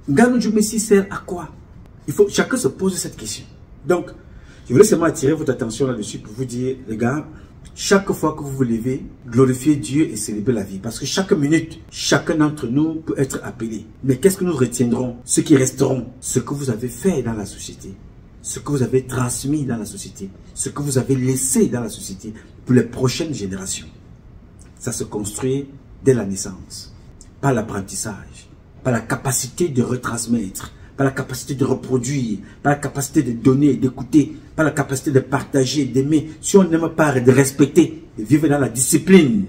Ngannou Messi sert à quoi? Il faut chacun se pose cette question. Donc, je voulais seulement attirer votre attention là-dessus pour vous dire, les gars, chaque fois que vous vous levez, glorifiez Dieu et célébrez la vie. Parce que chaque minute, chacun d'entre nous peut être appelé. Mais qu'est-ce que nous retiendrons? Ce qui resteront, ce que vous avez fait dans la société, ce que vous avez transmis dans la société, ce que vous avez laissé dans la société pour les prochaines générations. Ça se construit dès la naissance, par l'apprentissage, par la capacité de retransmettre, par la capacité de reproduire, par la capacité de donner, d'écouter, par la capacité de partager, d'aimer. Si on n'aime pas, de respecter, de vivre dans la discipline,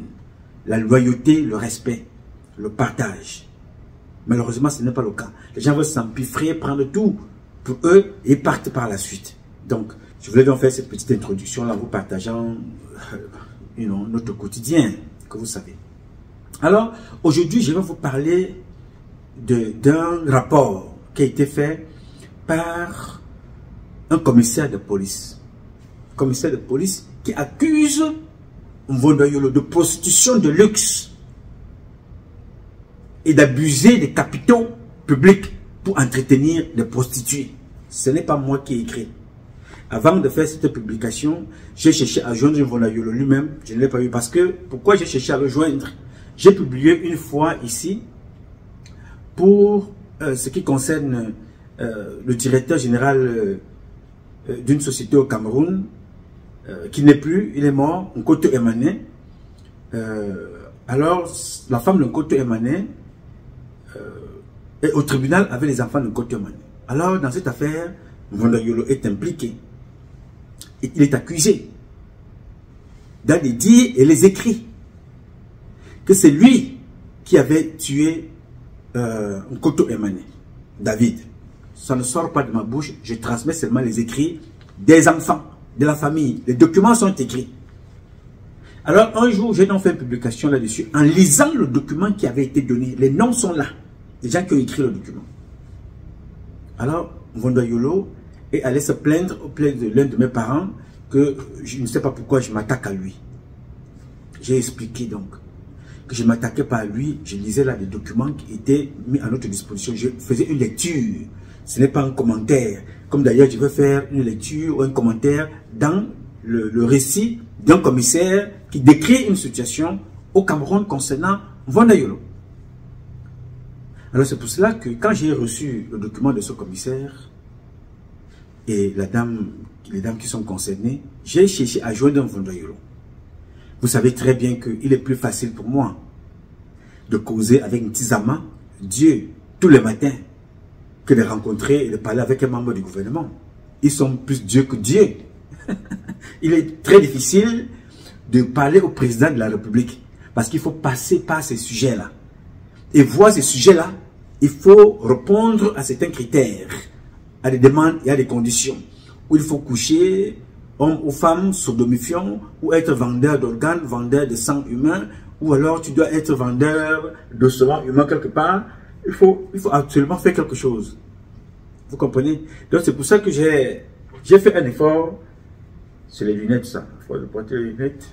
la loyauté, le respect, le partage. Malheureusement, ce n'est pas le cas. Les gens veulent s'empiffrer, prendre tout pour eux et partent par la suite. Donc, je voulais donc faire cette petite introduction là, en vous partageant notre quotidien, que vous savez. Alors, aujourd'hui, je vais vous parler d'un rapport qui a été fait par un commissaire de police. Un commissaire de police qui accuse Mvondoyolo de prostitution de luxe et d'abuser des capitaux publics pour entretenir des prostituées. Ce n'est pas moi qui ai écrit. Avant de faire cette publication, j'ai cherché à joindre Mvondoyolo lui-même. Je ne l'ai pas eu parce que, pourquoi j'ai cherché à le joindre? J'ai publié une fois ici pour ce qui concerne le directeur général d'une société au Cameroun, qui n'est plus, il est mort, Nkoto Emane. Alors, la femme de Nkoto Emane est au tribunal avec les enfants de Nkoto Emane. Alors, dans cette affaire, Mvondoyolo est impliqué. Et il est accusé dans les dires et les écrits que c'est lui qui avait tué Nkoto Emane, David. Ça ne sort pas de ma bouche, je transmets seulement les écrits des enfants, de la famille. Les documents sont écrits. Alors un jour, j'ai donc fait une publication là-dessus. En lisant le document qui avait été donné, les noms sont là. Les gens qui ont écrit le document. Alors, Mvondoyolo est allé se plaindre auprès de l'un de mes parents que je ne sais pas pourquoi je m'attaque à lui. J'ai expliqué donc que je ne m'attaquais pas à lui, je lisais là des documents qui étaient mis à notre disposition. Je faisais une lecture, ce n'est pas un commentaire. Comme d'ailleurs, je vais faire une lecture ou un commentaire dans le récit d'un commissaire qui décrit une situation au Cameroun concernant Mvondoyolo. Alors c'est pour cela que quand j'ai reçu le document de ce commissaire et les dames qui sont concernées, j'ai cherché à joindre Mvondoyolo. Vous savez très bien qu'il est plus facile pour moi de causer avec Ntizama, Dieu, tous les matins, que de rencontrer et de parler avec un membre du gouvernement. Ils sont plus Dieu que Dieu. Il est très difficile de parler au président de la République parce qu'il faut passer par ces sujets-là. Et voir ces sujets-là, il faut répondre à certains critères, à des demandes et à des conditions où il faut coucher homme ou femme, sodomifiant, ou être vendeur d'organes, vendeur de sang humain, ou alors tu dois être vendeur de sang humain quelque part. Il faut absolument faire quelque chose. Vous comprenez? Donc c'est pour ça que j'ai fait un effort. C'est les lunettes, ça. Il faut porter les lunettes.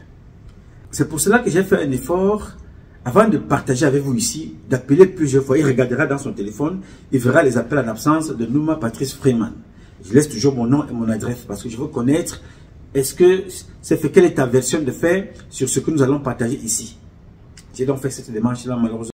C'est pour cela que j'ai fait un effort, avant de partager avec vous ici, d'appeler plusieurs fois. Il regardera dans son téléphone, il verra les appels en absence de Nouma Patrice Freeman. Je laisse toujours mon nom et mon adresse parce que je veux connaître, quelle est ta version de fait sur ce que nous allons partager ici. J'ai donc fait cette démarche-là malheureusement.